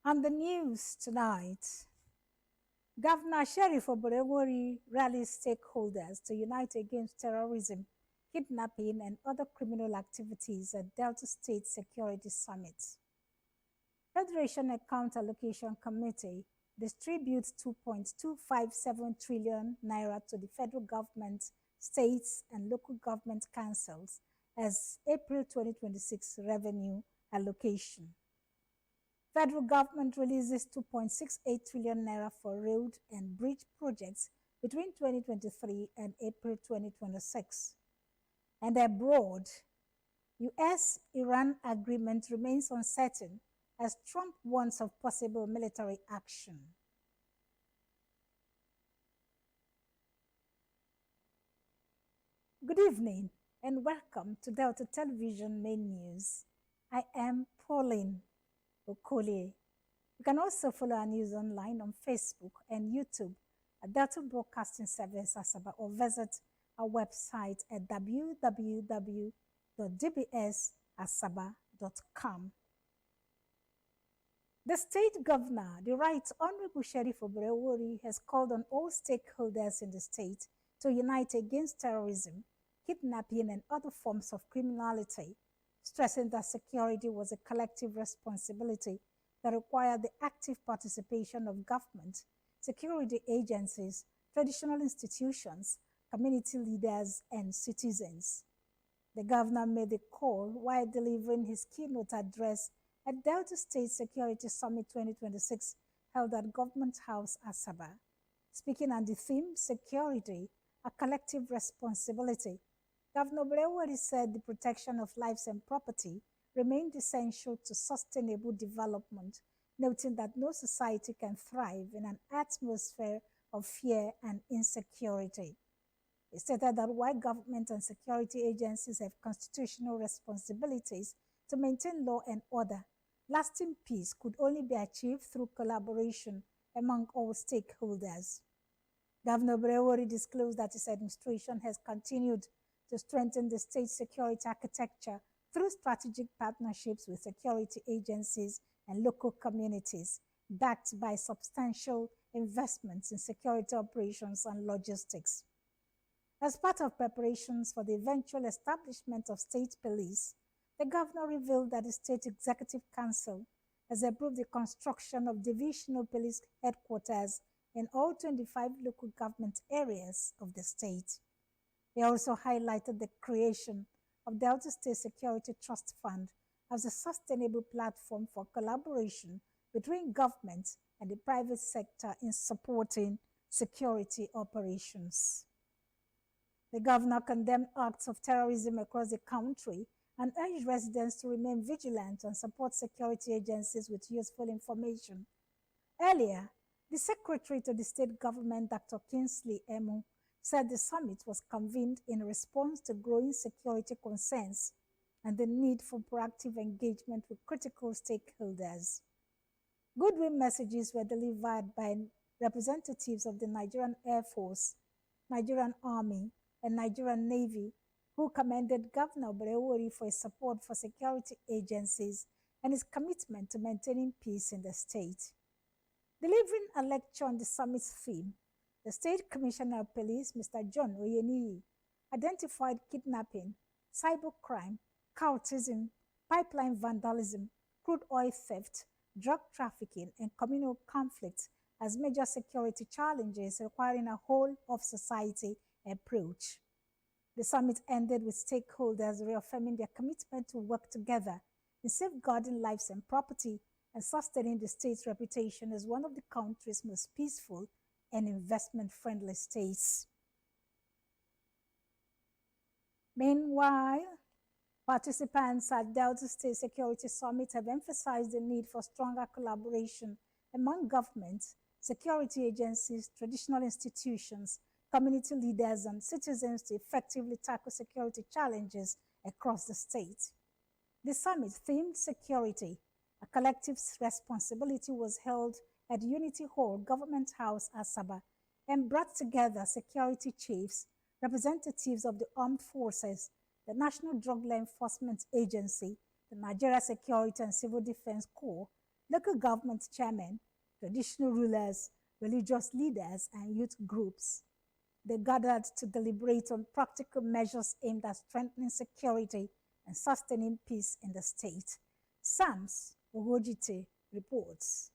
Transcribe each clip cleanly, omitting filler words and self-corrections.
On the news tonight, Governor Sheriff Oborevwori rallies stakeholders to unite against terrorism, kidnapping, and other criminal activities at Delta State Security Summit. Federation Account Allocation Committee distributes 2.257 trillion naira to the federal government, states, and local government councils as April 2026 revenue allocation. Federal government releases 2.68 trillion naira for road and bridge projects between 2023 and April 2026. And abroad, US-Iran agreement remains uncertain as Trump warns of possible military action. Good evening and welcome to Delta Television Main News. I am Pauline Okolie. You can also follow our news online on Facebook and YouTube at Delta Broadcasting Service Asaba or visit our website at www.dbsasaba.com. The state governor, the Right Honorable Sheriff Oborevwori, has called on all stakeholders in the state to unite against terrorism, kidnapping, and other forms of criminality, stressing that security was a collective responsibility that required the active participation of government, security agencies, traditional institutions, community leaders, and citizens. The governor made the call while delivering his keynote address at Delta State Security Summit 2026 held at Government House, Asaba. Speaking on the theme, Security, a Collective Responsibility, Governor Oborevwori said the protection of lives and property remained essential to sustainable development, noting that no society can thrive in an atmosphere of fear and insecurity. He stated that while government and security agencies have constitutional responsibilities to maintain law and order, lasting peace could only be achieved through collaboration among all stakeholders. Governor Oborevwori disclosed that his administration has continued to strengthen the state security architecture through strategic partnerships with security agencies and local communities, backed by substantial investments in security operations and logistics. As part of preparations for the eventual establishment of state police, the governor revealed that the State Executive Council has approved the construction of divisional police headquarters in all 25 local government areas of the state. He also highlighted the creation of Delta State Security Trust Fund as a sustainable platform for collaboration between government and the private sector in supporting security operations. The governor condemned acts of terrorism across the country and urged residents to remain vigilant and support security agencies with useful information. Earlier, the secretary to the state government, Dr. Kingsley Emu, said the summit was convened in response to growing security concerns and the need for proactive engagement with critical stakeholders. Goodwill messages were delivered by representatives of the Nigerian Air Force, Nigerian Army, and Nigerian Navy, who commended Governor Oborevwori for his support for security agencies and his commitment to maintaining peace in the state. Delivering a lecture on the summit's theme, the State Commissioner of Police, Mr. John Oyeniyi, identified kidnapping, cybercrime, cultism, pipeline vandalism, crude oil theft, drug trafficking, and communal conflict as major security challenges requiring a whole-of-society approach. The summit ended with stakeholders reaffirming their commitment to work together in safeguarding lives and property and sustaining the state's reputation as one of the country's most peaceful and investment-friendly states. Meanwhile, participants at Delta State Security Summit have emphasized the need for stronger collaboration among governments, security agencies, traditional institutions, community leaders, and citizens to effectively tackle security challenges across the state. The summit themed Security, a collective responsibility, was held at Unity Hall, Government House, Asaba, and brought together security chiefs, representatives of the armed forces, the National Drug Law Enforcement Agency, the Nigeria Security and Civil Defense Corps, local government chairmen, traditional rulers, religious leaders, and youth groups. They gathered to deliberate on practical measures aimed at strengthening security and sustaining peace in the state. Sams Ogojite reports.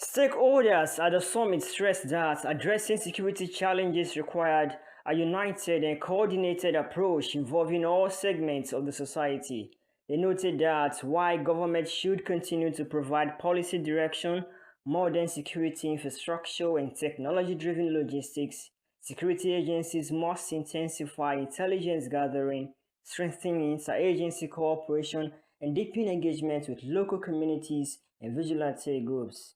Stakeholders at the summit stressed that addressing security challenges required a united and coordinated approach involving all segments of the society. They noted that while government should continue to provide policy direction, modern security infrastructure, and technology-driven logistics, security agencies must intensify intelligence gathering, strengthen interagency cooperation, and deepen engagement with local communities and vigilante groups.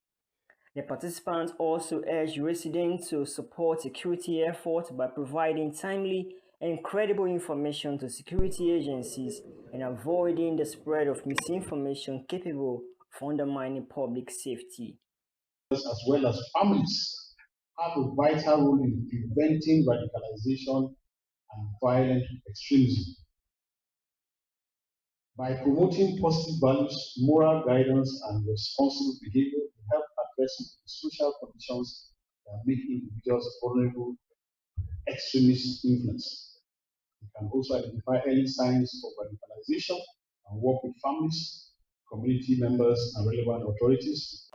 The participants also urged residents to support security efforts by providing timely and credible information to security agencies and avoiding the spread of misinformation capable of undermining public safety. As well as families have a vital role in preventing radicalization and violent extremism. By promoting positive values, moral guidance, and responsible behavior, we help address the social conditions that make individuals vulnerable to extremist influence. We can also identify early signs of radicalization and work with families, community members, and relevant authorities.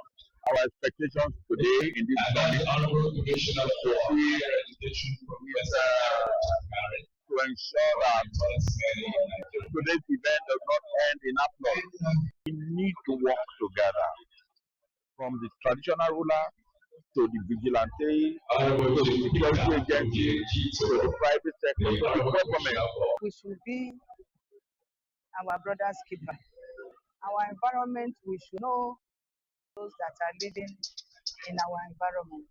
Our expectations today in this summit to ensure that today's event does not end in applause. We need to work together from the traditional ruler to the vigilante, to the security agency, to the private sector, to the government. We should be our brother's keeper. Our environment, we should know those that are living in our environment.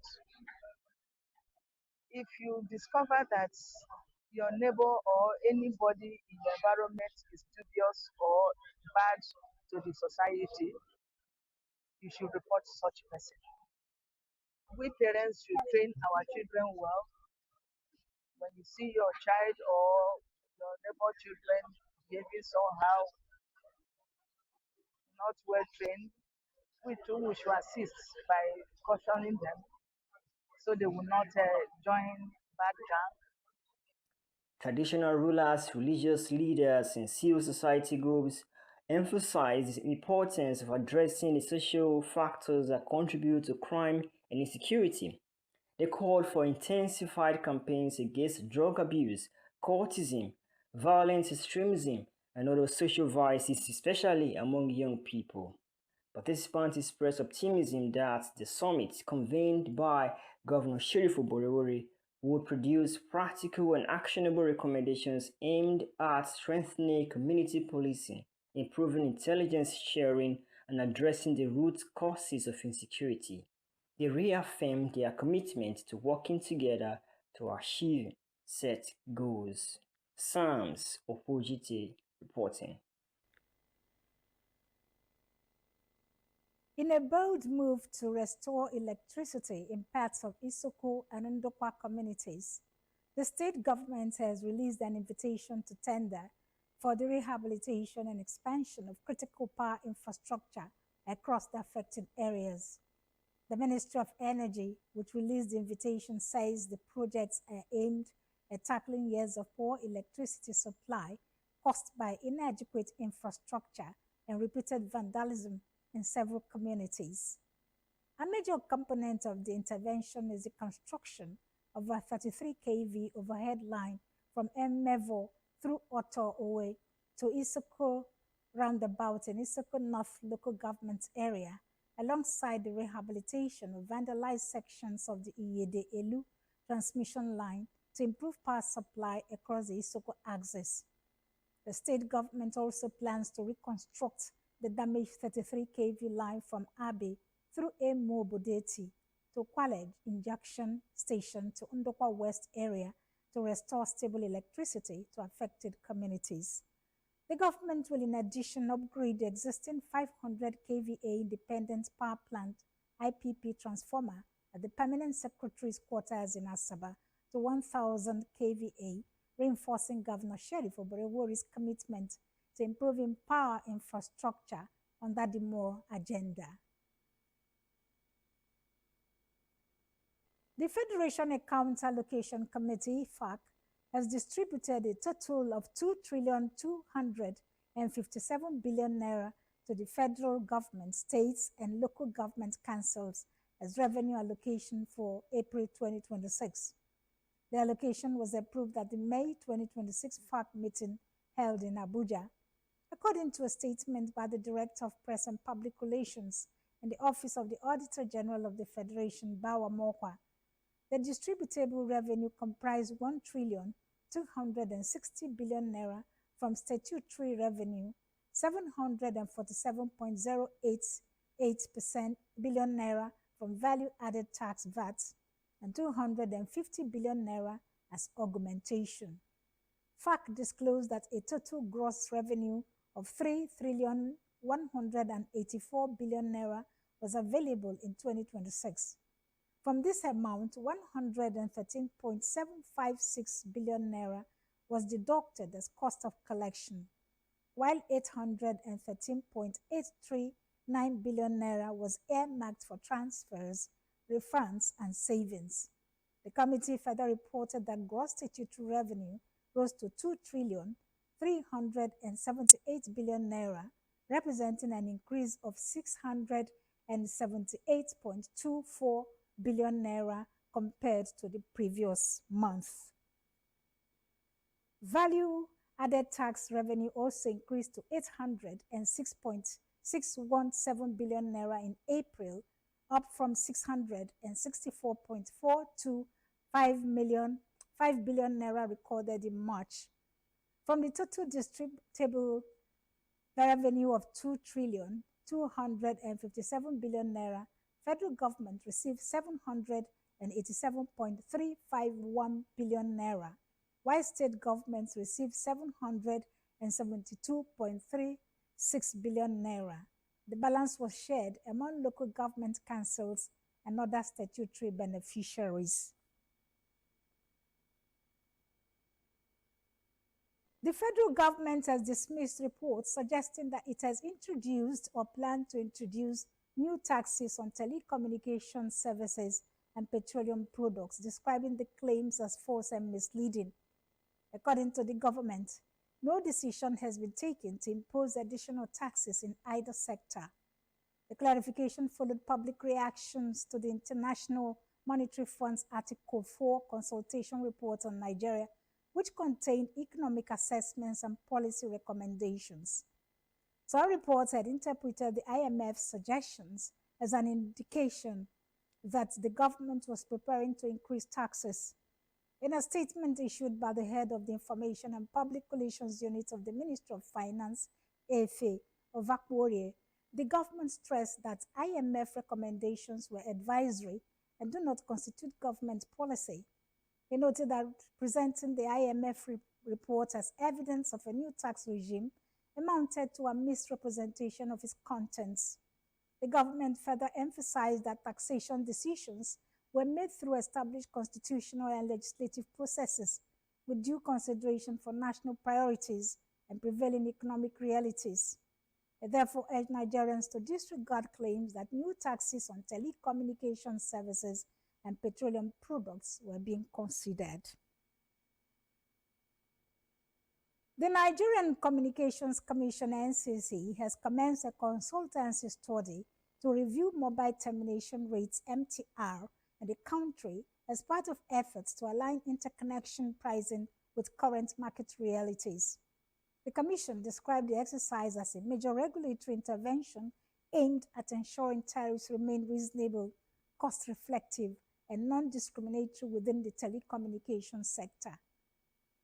If you discover that your neighbor or anybody in the environment is dubious or bad to the society, you should report such person. We parents should train our children well. When you see your child or your neighbor children behaving somehow, not well trained, we too should assist by cautioning them so they will not join bad gang. Traditional rulers, religious leaders, and civil society groups emphasize the importance of addressing the social factors that contribute to crime and insecurity. They called for intensified campaigns against drug abuse, cultism, violent extremism, and other social vices, especially among young people. Participants expressed optimism that the summit, convened by Governor Sheriff Oborevwori, would produce practical and actionable recommendations aimed at strengthening community policing, improving intelligence sharing, and addressing the root causes of insecurity. They reaffirmed their commitment to working together to achieve set goals. Sams Ogojite reporting. In a bold move to restore electricity in parts of Isoko and Ndokwa communities, the state government has released an invitation to tender for the rehabilitation and expansion of critical power infrastructure across the affected areas. The Ministry of Energy, which released the invitation, says the projects are aimed at tackling years of poor electricity supply caused by inadequate infrastructure and repeated vandalism in several communities. A major component of the intervention is the construction of a 33 kV overhead line from Mmevo through Oto Owe to Isoko roundabout in Isoko North local government area, alongside the rehabilitation of vandalized sections of the Iyede Elu transmission line to improve power supply across the Isoko axis. The state government also plans to reconstruct the damaged 33 kV line from Abe through Emo Bodeti to Kwalej Injection Station to Ndokwa West area to restore stable electricity to affected communities. The government will in addition upgrade the existing 500 kVA independent power plant IPP transformer at the Permanent Secretary's quarters in Asaba to 1000 kVA, reinforcing Governor Sheriff Oborevwori's commitment to improving power infrastructure under the More agenda. The Federation Account Allocation Committee, FAC, has distributed a total of 2,257 billion naira to the federal government, states, and local government councils as revenue allocation for April 2026. The allocation was approved at the May 2026 FAC meeting held in Abuja. According to a statement by the Director of Press and Public Relations in the Office of the Auditor General of the Federation, Bawa Mokwa, the distributable revenue comprised 1,260 billion naira from statutory revenue, 747.088% billion naira from value-added tax VAT, and 250 billion naira as augmentation. FAC disclosed that a total gross revenue of 3,184 billion naira was available in 2026. From this amount, 113.756 billion naira was deducted as cost of collection, while 813.839 billion naira was earmarked for transfers, refunds, and savings. The committee further reported that gross statutory revenue rose to 2,378 billion naira, representing an increase of 678.24 billion naira compared to the previous month. Value-added tax revenue also increased to 806.617 billion naira in April, up from 664.425 billion naira recorded in March. From the total distributable revenue of 2,257 billion naira, federal government received 787.351 billion naira, while state governments received 772.36 billion naira. The balance was shared among local government councils and other statutory beneficiaries. The federal government has dismissed reports suggesting that it has introduced or planned to introduce new taxes on telecommunication services and petroleum products, describing the claims as false and misleading. According to the government, no decision has been taken to impose additional taxes in either sector. The clarification followed public reactions to the International Monetary Fund's Article 4 consultation report on Nigeria, which contained economic assessments and policy recommendations. Some reports had interpreted the IMF's suggestions as an indication that the government was preparing to increase taxes. In a statement issued by the head of the Information and Public Relations Unit of the Ministry of Finance, Efe Ovakborie, the government stressed that IMF recommendations were advisory and do not constitute government policy. He noted that presenting the IMF report as evidence of a new tax regime amounted to a misrepresentation of its contents. The government further emphasized that taxation decisions were made through established constitutional and legislative processes with due consideration for national priorities and prevailing economic realities. It therefore urged Nigerians to disregard claims that new taxes on telecommunication services and petroleum products were being considered. The Nigerian Communications Commission (NCC) has commenced a consultancy study to review mobile termination rates (MTR) in the country as part of efforts to align interconnection pricing with current market realities. The Commission described the exercise as a major regulatory intervention aimed at ensuring tariffs remain reasonable, cost-reflective, and non-discriminatory within the telecommunications sector.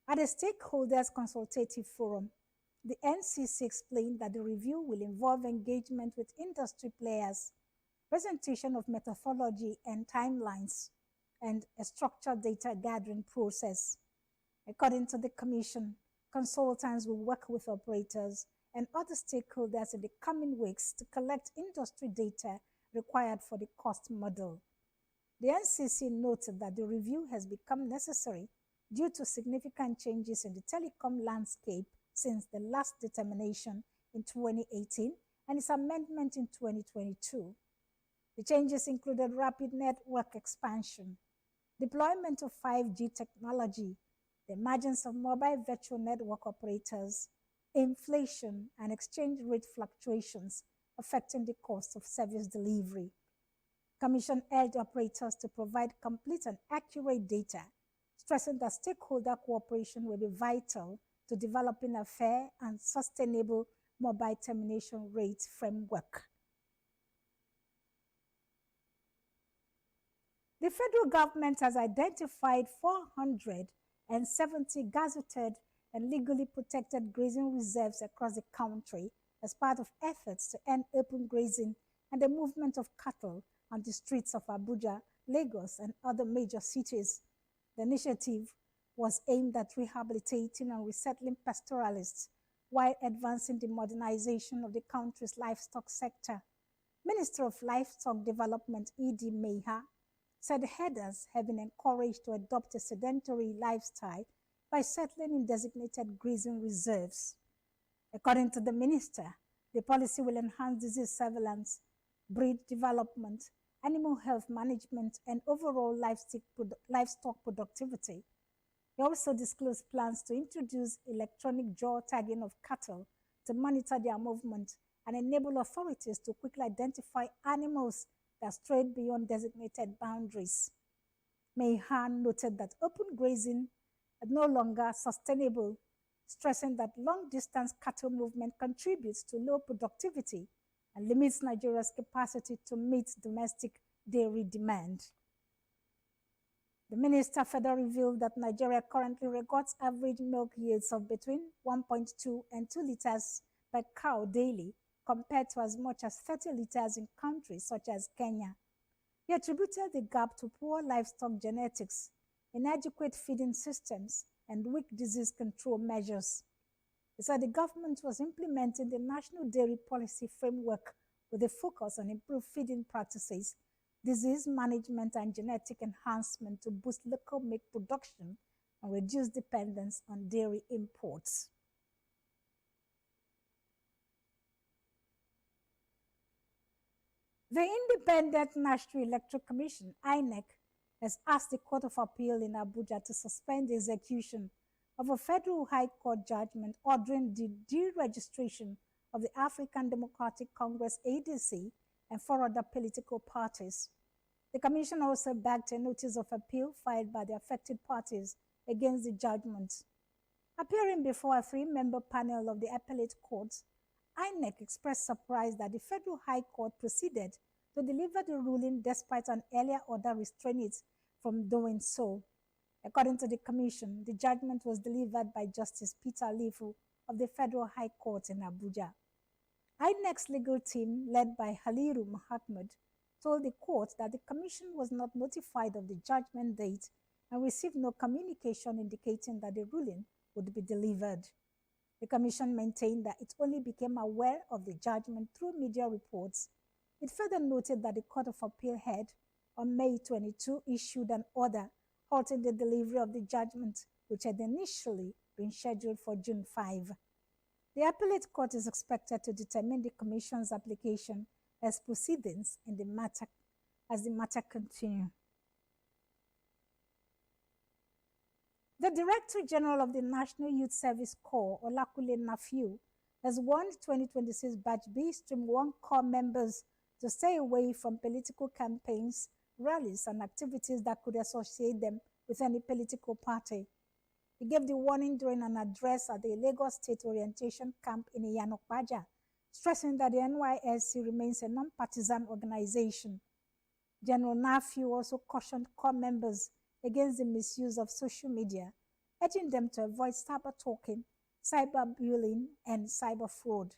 At a stakeholders consultative forum, the NCC explained that the review will involve engagement with industry players, presentation of methodology and timelines, and a structured data gathering process. According to the Commission, consultants will work with operators and other stakeholders in the coming weeks to collect industry data required for the cost model. The NCC noted that the review has become necessary due to significant changes in the telecom landscape since the last determination in 2018 and its amendment in 2022. The changes included rapid network expansion, deployment of 5G technology, the emergence of mobile virtual network operators, inflation, and exchange rate fluctuations affecting the cost of service delivery. Commission urged operators to provide complete and accurate data, stressing that stakeholder cooperation will be vital to developing a fair and sustainable mobile termination rate framework. The federal government has identified 470 gazetted and legally protected grazing reserves across the country as part of efforts to end open grazing and the movement of cattle on the streets of Abuja, Lagos, and other major cities. The initiative was aimed at rehabilitating and resettling pastoralists while advancing the modernization of the country's livestock sector. Minister of Livestock Development E.D. Meha said herders have been encouraged to adopt a sedentary lifestyle by settling in designated grazing reserves. According to the minister, the policy will enhance disease surveillance, breed development, animal health management, and overall livestock productivity. He also disclosed plans to introduce electronic jaw tagging of cattle to monitor their movement and enable authorities to quickly identify animals that strayed beyond designated boundaries. Mehan noted that open grazing is no longer sustainable, stressing that long-distance cattle movement contributes to low productivity and limits Nigeria's capacity to meet domestic dairy demand. The minister further revealed that Nigeria currently records average milk yields of between 1.2 and 2 liters per cow daily, compared to as much as 30 liters in countries such as Kenya. He attributed the gap to poor livestock genetics, inadequate feeding systems, and weak disease control measures. He said the government was implementing the National Dairy Policy Framework with a focus on improved feeding practices, disease management, and genetic enhancement to boost local milk production and reduce dependence on dairy imports. The Independent National Electoral Commission, INEC, has asked the Court of Appeal in Abuja to suspend the execution of a federal high court judgment ordering the deregistration of the African Democratic Congress ADC and 4 other political parties. The commission also backed a notice of appeal filed by the affected parties against the judgment. Appearing before a 3-member panel of the appellate courts, INEC expressed surprise that the Federal High Court proceeded to deliver the ruling despite an earlier order restraining it from doing so. According to the Commission, the judgment was delivered by Justice Peter Lifu of the Federal High Court in Abuja. INEC's legal team, led by Haliru Muhammad, told the court that the Commission was not notified of the judgment date and received no communication indicating that the ruling would be delivered. The Commission maintained that it only became aware of the judgment through media reports. It further noted that the Court of Appeal had, on May 22, issued an order halting the delivery of the judgment, which had initially been scheduled for June 5. The appellate court is expected to determine the Commission's application as proceedings in the matter continue. The Director General of the National Youth Service Corps, Olakule Nafiu, has warned 2026 Batch B Stream 1 Corps members to stay away from political campaigns, rallies, and activities that could associate them with any political party. He gave the warning during an address at the Lagos State Orientation Camp in Iyanokpaja, stressing that the NYSC remains a non-partisan organization. General Nafiu also cautioned Corps members against the misuse of social media, urging them to avoid cyber talking, cyberbullying, and cyber fraud.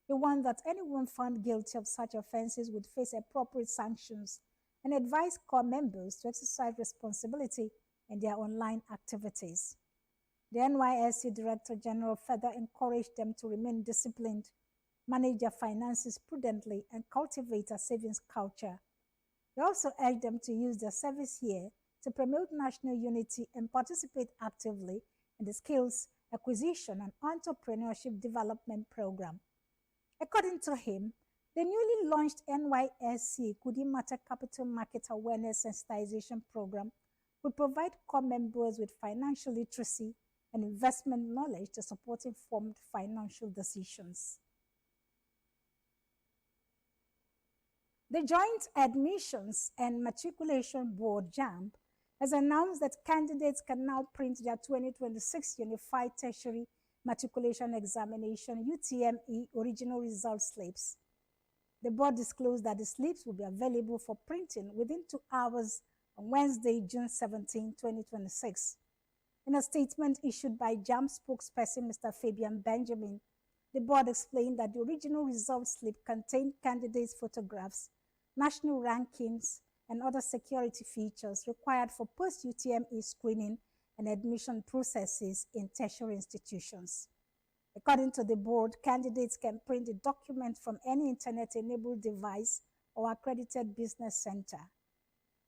He warned that anyone found guilty of such offenses would face appropriate sanctions and advised Corps members to exercise responsibility in their online activities. The NYSC Director General further encouraged them to remain disciplined, manage their finances prudently, and cultivate a savings culture. He also urged them to use their service year to promote national unity and participate actively in the skills acquisition and entrepreneurship development program. According to him, the newly launched NYSC Kudimata Capital Market Awareness Sensitization Program will provide core members with financial literacy and investment knowledge to support informed financial decisions. The Joint Admissions and Matriculation Board, JAMB, has announced that candidates can now print their 2026 Unified Tertiary Matriculation Examination UTME original result slips. The board disclosed that the slips will be available for printing within 2 hours on Wednesday, June 17, 2026. In a statement issued by JAMB spokesperson Mr. Fabian Benjamin, the board explained that the original result slip contained candidates' photographs, national rankings, and other security features required for post-UTME screening and admission processes in tertiary institutions. According to the board, candidates can print the document from any internet-enabled device or accredited business center.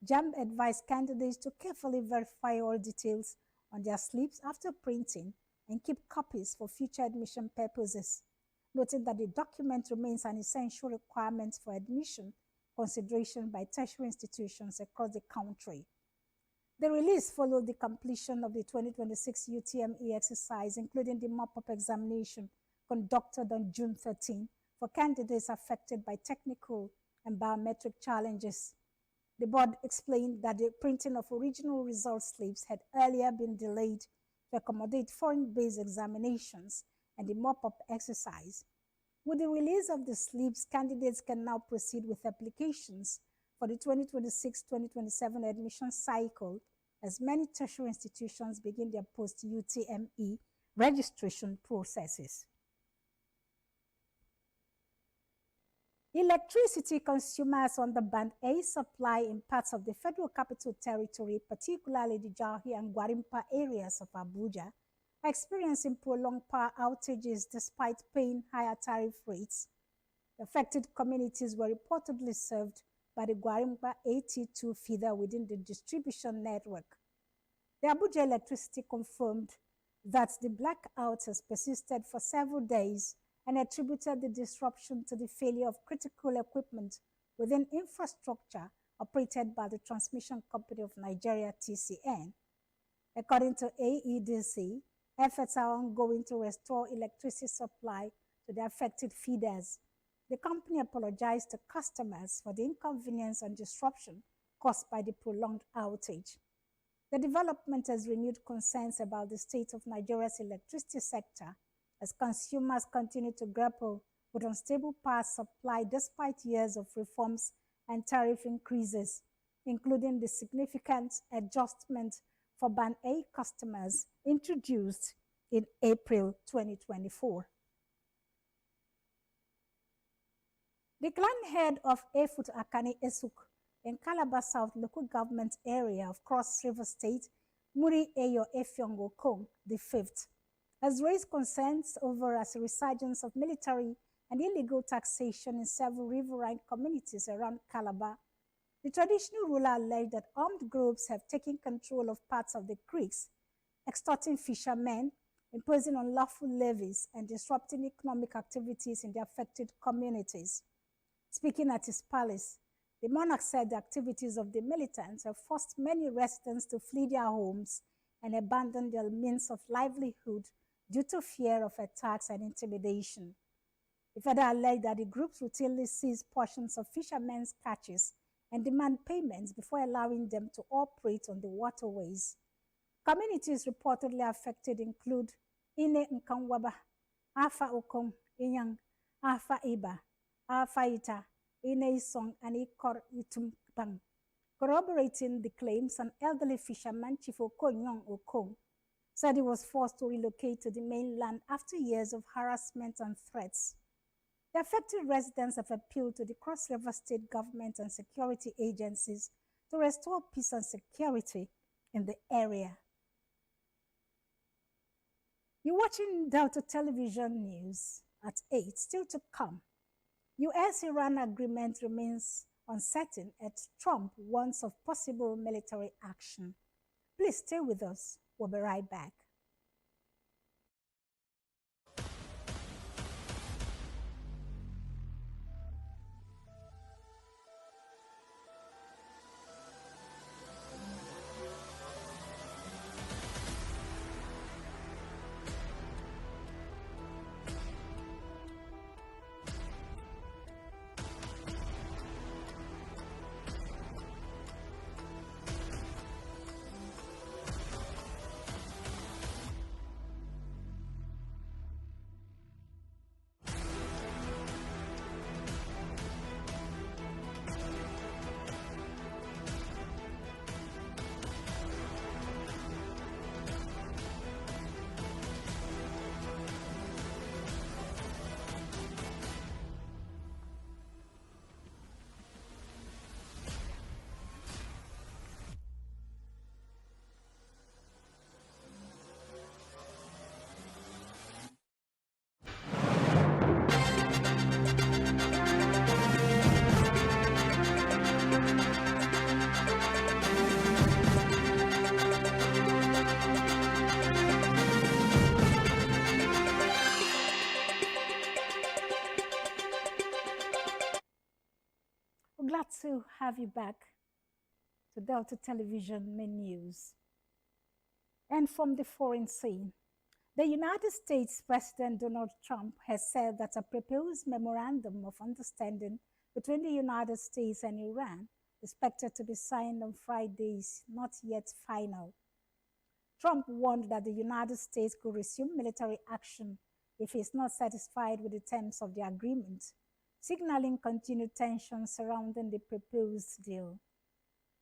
JAMB advised candidates to carefully verify all details on their slips after printing and keep copies for future admission purposes, noting that the document remains an essential requirement for admission consideration by tertiary institutions across the country. The release followed the completion of the 2026 UTME exercise, including the mop-up examination conducted on June 13 for candidates affected by technical and biometric challenges. The board explained that the printing of original result slips had earlier been delayed to accommodate foreign-based examinations and the mop-up exercise. With the release of the slips, candidates can now proceed with applications for the 2026-2027 admission cycle as many tertiary institutions begin their post-UTME registration processes. Electricity consumers on the Band A supply in parts of the Federal Capital Territory, particularly the Jahi and Gwarimpa areas of Abuja, are experiencing prolonged power outages despite paying higher tariff rates. The affected communities were reportedly served by the Gwarimpa AT2 feeder within the distribution network. The Abuja Electricity confirmed that the blackout has persisted for several days and attributed the disruption to the failure of critical equipment within infrastructure operated by the Transmission Company of Nigeria, TCN. According to AEDC, efforts are ongoing to restore electricity supply to the affected feeders. The company apologized to customers for the inconvenience and disruption caused by the prolonged outage. The development has renewed concerns about the state of Nigeria's electricity sector as consumers continue to grapple with unstable power supply despite years of reforms and tariff increases, including the significant adjustment for Band A customers introduced in April 2024. The clan head of Efut Akani Esuk in Calabar South local government area of Cross River State, Muri Eyo Efiongo Kong the Fifth, has raised concerns over a resurgence of military and illegal taxation in several riverine communities around Calabar. The traditional ruler alleged that armed groups have taken control of parts of the creeks, extorting fishermen, imposing unlawful levies, and disrupting economic activities in the affected communities. Speaking at his palace, the monarch said the activities of the militants have forced many residents to flee their homes and abandon their means of livelihood due to fear of attacks and intimidation. He further alleged that the groups routinely seize portions of fishermen's catches and demand payments before allowing them to operate on the waterways. Communities reportedly affected include Ine Nkanwaba, Afa Okong, Inyang, Afa Iba, Afa Ita, Ine Isong, and Ikor Itumpang. Corroborating the claims, an elderly fisherman, Chief Okonyong Okong, said he was forced to relocate to the mainland after years of harassment and threats. The affected residents have appealed to the Cross River State government and security agencies to restore peace and security in the area. You're watching Delta Television News at 8. Still to come, US-Iran agreement remains uncertain as Trump warns of possible military action. Please stay with us. We'll be right back. to have you back to Delta Television Main News. And from the foreign scene, the United States President Donald Trump has said that a proposed memorandum of understanding between the United States and Iran, expected to be signed on Friday, is not yet final. Trump warned that the United States could resume military action if he is not satisfied with the terms of the agreement, signaling continued tensions surrounding the proposed deal.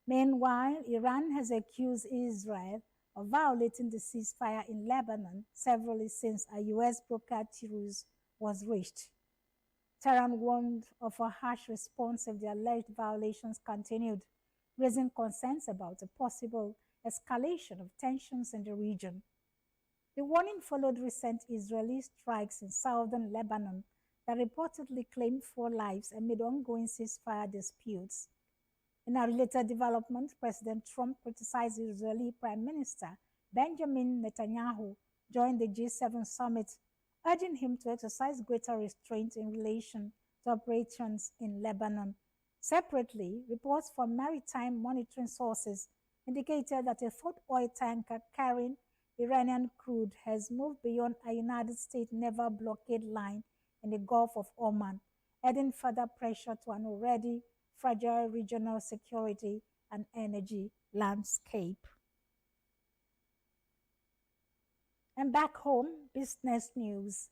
Meanwhile, Iran has accused Israel of violating the ceasefire in Lebanon severally since a U.S. brokered truce was reached. Tehran warned of a harsh response if the alleged violations continued, raising concerns about a possible escalation of tensions in the region. The warning followed recent Israeli strikes in southern Lebanon that reportedly claimed 4 lives amid ongoing ceasefire disputes. In a related development, President Trump criticized Israeli Prime Minister Benjamin Netanyahu during the G7 summit, urging him to exercise greater restraint in relation to operations in Lebanon. Separately, reports from maritime monitoring sources indicated that a 4th oil tanker carrying Iranian crude has moved beyond a United States naval blockade line in the Gulf of Oman, adding further pressure to an already fragile regional security and energy landscape. And back home, business news.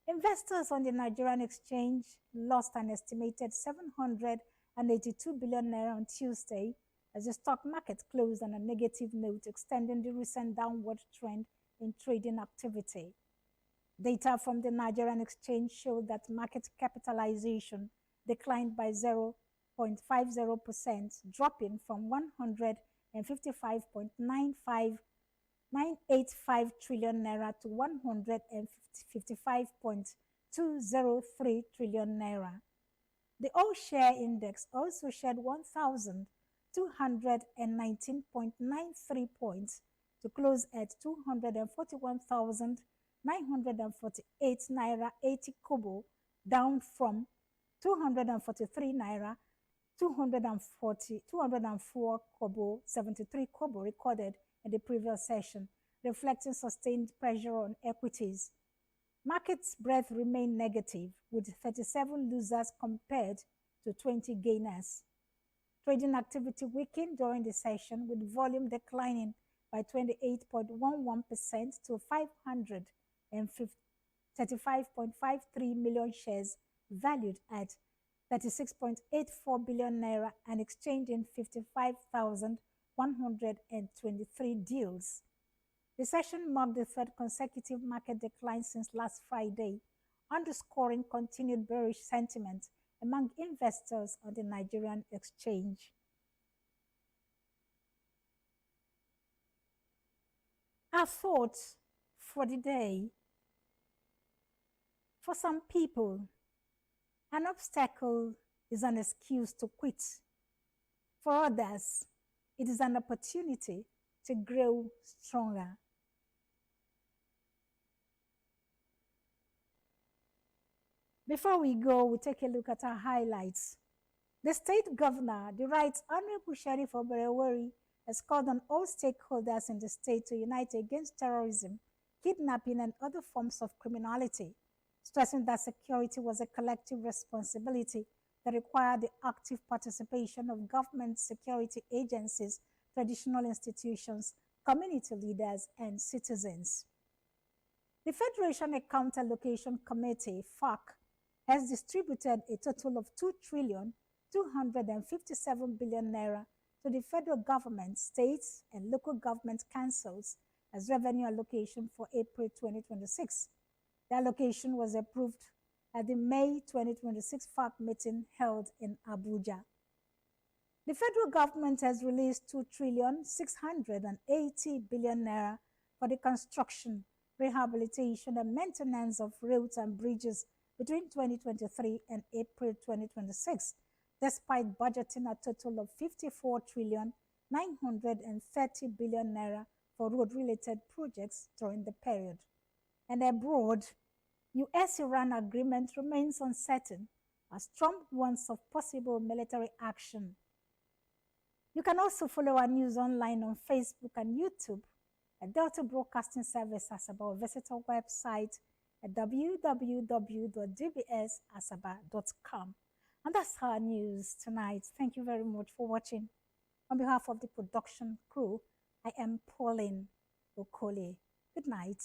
Investors on the Nigerian exchange lost an estimated 782 billion naira on Tuesday as the stock market closed on a negative note, extending the recent downward trend in trading activity. Data from the Nigerian exchange showed that market capitalization declined by 0.50%, dropping from 155.985 trillion naira to 155.203 trillion naira. The all-share index also shed 1,219.93 points to close at 241,948 naira 80 kobo, down from 243 naira 204 kobo 73 kobo recorded in the previous session, reflecting sustained pressure on equities. Markets' breadth remained negative, with 37 losers compared to 20 gainers. Trading activity weakened during the session, with volume declining by 28.11% to 535.53 million shares, valued at 36.84 billion naira and exchanging 55,123 deals. The session marked the 3rd consecutive market decline since last Friday, underscoring continued bearish sentiment among investors on the Nigerian exchange. Our thoughts for the day. For some people, an obstacle is an excuse to quit. For others, it is an opportunity to grow stronger. Before we go, we take a look at our highlights. The state governor, the Right Honorable Sheriff Oberewori, has called on all stakeholders in the state to unite against terrorism, kidnapping, and other forms of criminality, stressing that security was a collective responsibility that required the active participation of government security agencies, traditional institutions, community leaders, and citizens. The Federation Account Allocation Committee, FAC, has distributed a total of 2,257 billion naira to the federal government, states, and local government councils as revenue allocation for April 2026. The allocation was approved at the May 2026 FAC meeting held in Abuja. The federal government has released 2,680 billion naira for the construction, rehabilitation, and maintenance of roads and bridges between 2023 and April 2026, despite budgeting a total of 54,930 billion naira for road-related projects during the period. And abroad, US-Iran agreement remains uncertain as Trump warns of possible military action. You can also follow our news online on Facebook and YouTube at Delta Broadcasting Service Asaba, or visit our website at www.dbsasaba.com. And that's our news tonight. Thank you very much for watching. On behalf of the production crew, I am Pauline Okole. Good night.